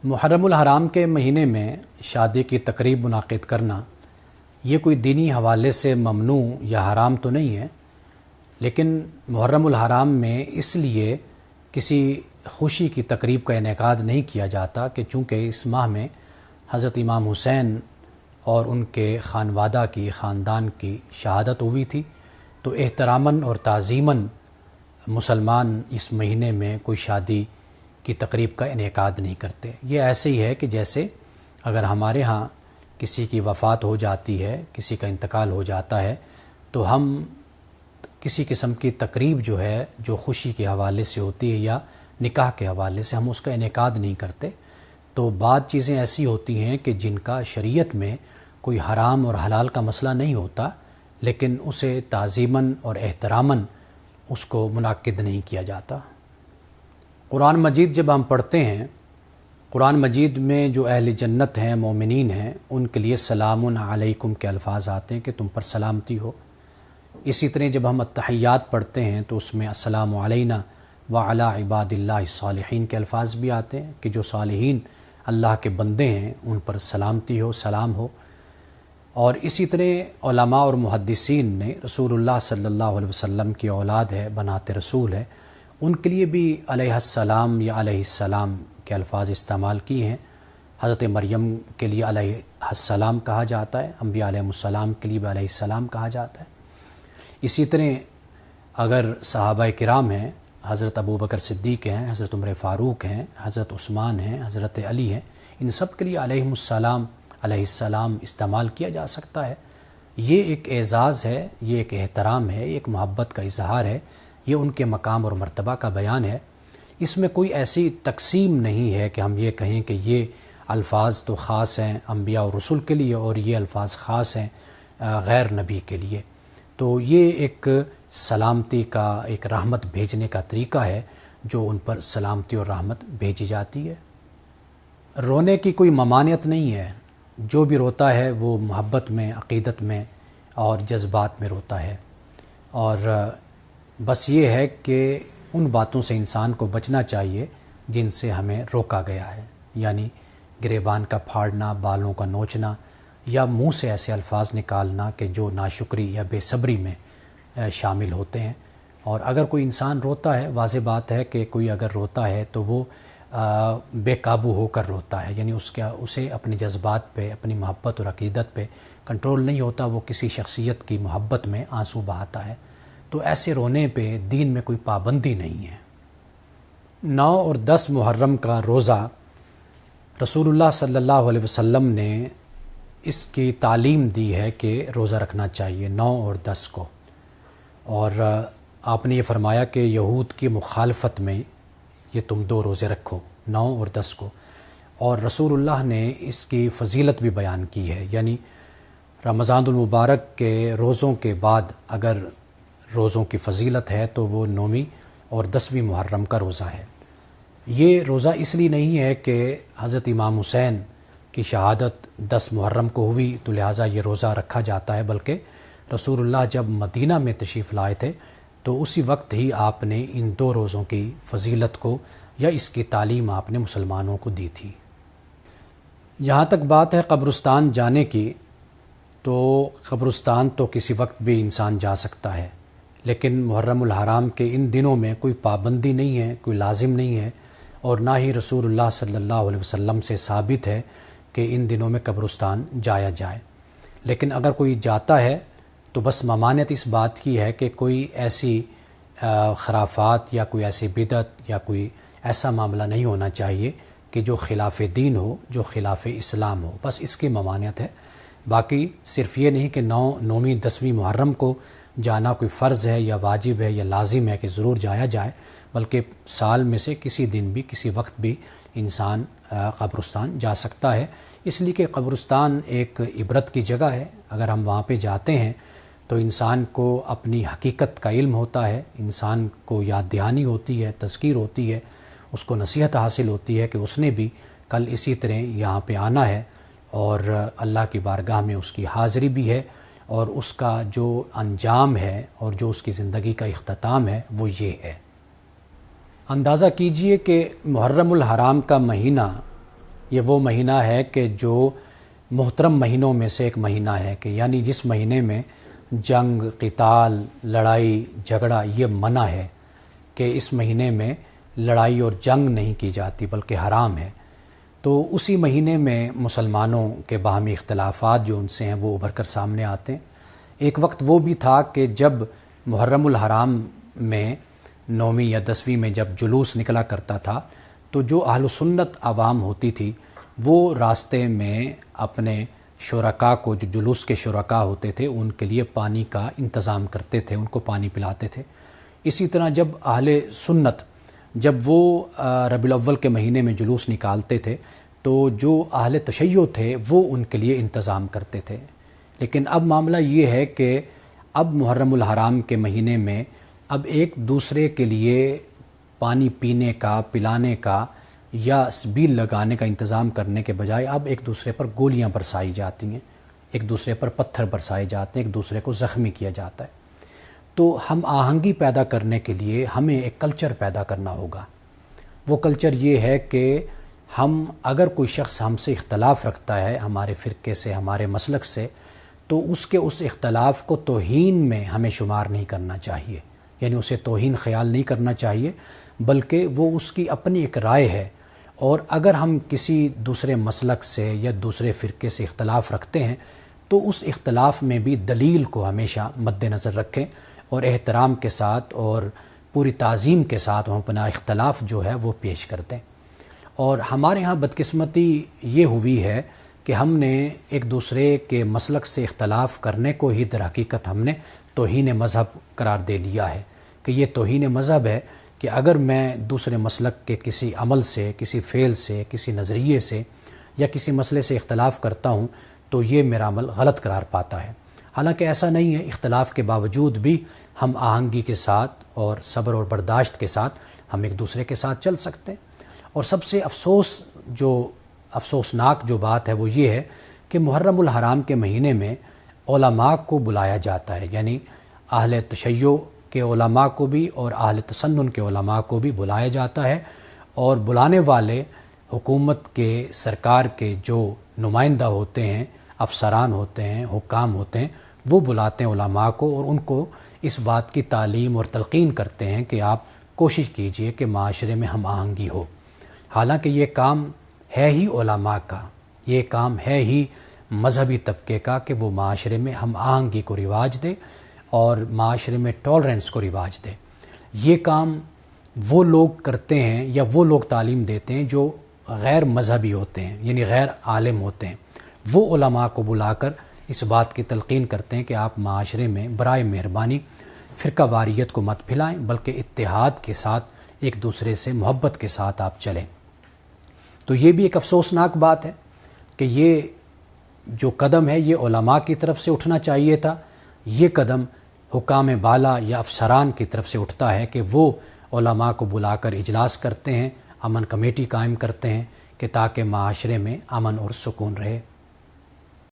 محرم الحرام کے مہینے میں شادی کی تقریب منعقد کرنا یہ کوئی دینی حوالے سے ممنوع یا حرام تو نہیں ہے، لیکن محرم الحرام میں اس لیے کسی خوشی کی تقریب کا انعقاد نہیں کیا جاتا کہ چونکہ اس ماہ میں حضرت امام حسین اور ان کے خانوادہ کی خاندان کی شہادت ہوئی تھی، تو احتراماً اور تعظیماً مسلمان اس مہینے میں کوئی شادی کی تقریب کا انعقاد نہیں کرتے۔ یہ ایسے ہی ہے کہ جیسے اگر ہمارے ہاں کسی کی وفات ہو جاتی ہے، کسی کا انتقال ہو جاتا ہے، تو ہم کسی قسم کی تقریب جو ہے جو خوشی کے حوالے سے ہوتی ہے یا نکاح کے حوالے سے ہم اس کا انعقاد نہیں کرتے۔ تو بعض چیزیں ایسی ہوتی ہیں کہ جن کا شریعت میں کوئی حرام اور حلال کا مسئلہ نہیں ہوتا، لیکن اسے تعظیماً اور احتراماً اس کو منعقد نہیں کیا جاتا۔ قرآن مجید جب ہم پڑھتے ہیں، قرآن مجید میں جو اہل جنت ہیں، مومنین ہیں، ان کے لیے سلام علیکم کے الفاظ آتے ہیں کہ تم پر سلامتی ہو۔ اسی طرح جب ہم التحیات پڑھتے ہیں تو اس میں السلام علینا وعلی عباد اللہ الصالحین کے الفاظ بھی آتے ہیں کہ جو صالحین اللہ کے بندے ہیں ان پر سلامتی ہو، سلام ہو۔ اور اسی طرح علماء اور محدثین نے رسول اللہ صلی اللہ علیہ وسلم کی اولاد ہے، بنات رسول ہے، ان کے لیے بھی علیہ السلام یا علیہ السلام کے الفاظ استعمال کیے ہیں۔ حضرت مریم کے لیے علیہ السلام کہا جاتا ہے، انبیاء علیہ السلام کے لیے بھی علیہ السلام کہا جاتا ہے۔ اسی طرح اگر صحابہ کرام ہیں، حضرت ابوبکر صدیق ہیں، حضرت عمر فاروق ہیں، حضرت عثمان ہیں، حضرت علی ہیں، ان سب کے لیے علیہم السلام، علیہ السلام استعمال کیا جا سکتا ہے۔ یہ ایک اعزاز ہے، یہ ایک احترام ہے، ایک محبت کا اظہار ہے، یہ ان کے مقام اور مرتبہ کا بیان ہے۔ اس میں کوئی ایسی تقسیم نہیں ہے کہ ہم یہ کہیں کہ یہ الفاظ تو خاص ہیں انبیاء اور رسول کے لیے اور یہ الفاظ خاص ہیں غیر نبی کے لیے۔ تو یہ ایک سلامتی کا، ایک رحمت بھیجنے کا طریقہ ہے جو ان پر سلامتی اور رحمت بھیجی جاتی ہے۔ رونے کی کوئی ممانعت نہیں ہے، جو بھی روتا ہے وہ محبت میں، عقیدت میں اور جذبات میں روتا ہے، اور بس یہ ہے کہ ان باتوں سے انسان کو بچنا چاہیے جن سے ہمیں روکا گیا ہے، یعنی گریبان کا پھاڑنا، بالوں کا نوچنا یا منہ سے ایسے الفاظ نکالنا کہ جو ناشکری یا بے صبری میں شامل ہوتے ہیں۔ اور اگر کوئی انسان روتا ہے، واضح بات ہے کہ کوئی اگر روتا ہے تو وہ بے قابو ہو کر روتا ہے، یعنی اسے اپنے جذبات پہ، اپنی محبت اور عقیدت پہ کنٹرول نہیں ہوتا، وہ کسی شخصیت کی محبت میں آنسو بہاتا ہے۔ تو ایسے رونے پہ دین میں کوئی پابندی نہیں ہے۔ 9 اور 10 محرم کا روزہ رسول اللہ صلی اللہ علیہ وسلم نے اس کی تعلیم دی ہے کہ روزہ رکھنا چاہیے 9 اور 10 کو، اور آپ نے یہ فرمایا کہ یہود کی مخالفت میں یہ تم 2 روزے رکھو، 9 اور 10 کو۔ اور رسول اللہ نے اس کی فضیلت بھی بیان کی ہے، یعنی رمضان المبارک کے روزوں کے بعد اگر روزوں کی فضیلت ہے تو وہ 9ویں اور 10ویں محرم کا روزہ ہے۔ یہ روزہ اس لیے نہیں ہے کہ حضرت امام حسین کی شہادت 10 محرم کو ہوئی تو لہٰذا یہ روزہ رکھا جاتا ہے، بلکہ رسول اللہ جب مدینہ میں تشریف لائے تھے تو اسی وقت ہی آپ نے ان 2 روزوں کی فضیلت کو یا اس کی تعلیم آپ نے مسلمانوں کو دی تھی۔ جہاں تک بات ہے قبرستان جانے کی، تو قبرستان تو کسی وقت بھی انسان جا سکتا ہے، لیکن محرم الحرام کے ان دنوں میں کوئی پابندی نہیں ہے، کوئی لازم نہیں ہے، اور نہ ہی رسول اللہ صلی اللہ علیہ وسلم سے ثابت ہے کہ ان دنوں میں قبرستان جایا جائے۔ لیکن اگر کوئی جاتا ہے تو بس ممانعت اس بات کی ہے کہ کوئی ایسی خرافات یا کوئی ایسی بدعت یا کوئی ایسا معاملہ نہیں ہونا چاہیے کہ جو خلاف دین ہو، جو خلاف اسلام ہو، بس اس کی ممانعت ہے۔ باقی صرف یہ نہیں کہ 9ویں 10ویں محرم کو جانا کوئی فرض ہے یا واجب ہے یا لازم ہے کہ ضرور جایا جائے، بلکہ سال میں سے کسی دن بھی، کسی وقت بھی انسان قبرستان جا سکتا ہے، اس لیے کہ قبرستان ایک عبرت کی جگہ ہے۔ اگر ہم وہاں پہ جاتے ہیں تو انسان کو اپنی حقیقت کا علم ہوتا ہے، انسان کو یاد دہانی ہوتی ہے، تذکیر ہوتی ہے، اس کو نصیحت حاصل ہوتی ہے کہ اس نے بھی کل اسی طرح یہاں پہ آنا ہے، اور اللہ کی بارگاہ میں اس کی حاضری بھی ہے، اور اس کا جو انجام ہے اور جو اس کی زندگی کا اختتام ہے وہ یہ ہے۔ اندازہ کیجئے کہ محرم الحرام کا مہینہ یہ وہ مہینہ ہے کہ جو محترم مہینوں میں سے ایک مہینہ ہے، کہ یعنی جس مہینے میں جنگ، قتال، لڑائی جھگڑا یہ منع ہے، کہ اس مہینے میں لڑائی اور جنگ نہیں کی جاتی بلکہ حرام ہے۔ تو اسی مہینے میں مسلمانوں کے باہمی اختلافات جو ان سے ہیں وہ ابھر کر سامنے آتے ہیں۔ ایک وقت وہ بھی تھا کہ جب محرم الحرام میں 9ویں یا 10ویں میں جب جلوس نکلا کرتا تھا تو جو اہل سنت عوام ہوتی تھی وہ راستے میں اپنے شرکاء کو، جو جلوس کے شرکاء ہوتے تھے، ان کے لیے پانی کا انتظام کرتے تھے، ان کو پانی پلاتے تھے۔ اسی طرح جب اہل سنت جب وہ ربیع الاول کے مہینے میں جلوس نکالتے تھے تو جو اہل تشیع تھے وہ ان کے لیے انتظام کرتے تھے۔ لیکن اب معاملہ یہ ہے کہ اب محرم الحرام کے مہینے میں اب ایک دوسرے کے لیے پانی پینے کا، پلانے کا یا سبیل لگانے کا انتظام کرنے کے بجائے اب ایک دوسرے پر گولیاں برسائی جاتی ہیں، ایک دوسرے پر پتھر برسائے جاتے ہیں، ایک دوسرے کو زخمی کیا جاتا ہے۔ تو ہم آہنگی پیدا کرنے کے لیے ہمیں ایک کلچر پیدا کرنا ہوگا۔ وہ کلچر یہ ہے کہ ہم اگر کوئی شخص ہم سے اختلاف رکھتا ہے، ہمارے فرقے سے، ہمارے مسلک سے، تو اس کے اس اختلاف کو توہین میں ہمیں شمار نہیں کرنا چاہیے، یعنی اسے توہین خیال نہیں کرنا چاہیے، بلکہ وہ اس کی اپنی ایک رائے ہے۔ اور اگر ہم کسی دوسرے مسلک سے یا دوسرے فرقے سے اختلاف رکھتے ہیں تو اس اختلاف میں بھی دلیل کو ہمیشہ مد نظر رکھیں اور احترام کے ساتھ اور پوری تعظیم کے ساتھ ہم اپنا اختلاف جو ہے وہ پیش کرتے ہیں۔ اور ہمارے ہاں بدقسمتی یہ ہوئی ہے کہ ہم نے ایک دوسرے کے مسلک سے اختلاف کرنے کو ہی در حقیقت ہم نے توہین مذہب قرار دے لیا ہے، کہ یہ توہین مذہب ہے کہ اگر میں دوسرے مسلک کے کسی عمل سے، کسی فعل سے، کسی نظریے سے یا کسی مسئلے سے اختلاف کرتا ہوں تو یہ میرا عمل غلط قرار پاتا ہے۔ حالانکہ ایسا نہیں ہے، اختلاف کے باوجود بھی ہم آہنگی کے ساتھ اور صبر اور برداشت کے ساتھ ہم ایک دوسرے کے ساتھ چل سکتے ہیں۔ اور سب سے افسوسناک جو بات ہے وہ یہ ہے کہ محرم الحرام کے مہینے میں علماء کو بلایا جاتا ہے، یعنی اہل تشیع کے علماء کو بھی اور اہل تسنن کے علماء کو بھی بلایا جاتا ہے، اور بلانے والے حکومت کے، سرکار کے جو نمائندہ ہوتے ہیں، افسران ہوتے ہیں، حکام ہوتے ہیں، وہ بلاتے ہیں علماء کو اور ان کو اس بات کی تعلیم اور تلقین کرتے ہیں کہ آپ کوشش کیجئے کہ معاشرے میں ہم آہنگی ہو۔ حالانکہ یہ کام ہے ہی علماء کا، یہ کام ہے ہی مذہبی طبقے کا کہ وہ معاشرے میں ہم آہنگی کو رواج دے اور معاشرے میں ٹالرنس کو رواج دے۔ یہ کام وہ لوگ کرتے ہیں یا وہ لوگ تعلیم دیتے ہیں جو غیر مذہبی ہوتے ہیں، یعنی غیر عالم ہوتے ہیں۔ وہ علماء کو بلا کر اس بات کی تلقین کرتے ہیں کہ آپ معاشرے میں برائے مہربانی فرقہ واریت کو مت پھیلائیں، بلکہ اتحاد کے ساتھ ایک دوسرے سے محبت کے ساتھ آپ چلیں۔ تو یہ بھی ایک افسوسناک بات ہے کہ یہ جو قدم ہے یہ علماء کی طرف سے اٹھنا چاہیے تھا، یہ قدم حکام بالا یا افسران کی طرف سے اٹھتا ہے کہ وہ علماء کو بلا کر اجلاس کرتے ہیں، امن کمیٹی قائم کرتے ہیں کہ تاکہ معاشرے میں امن اور سکون رہے۔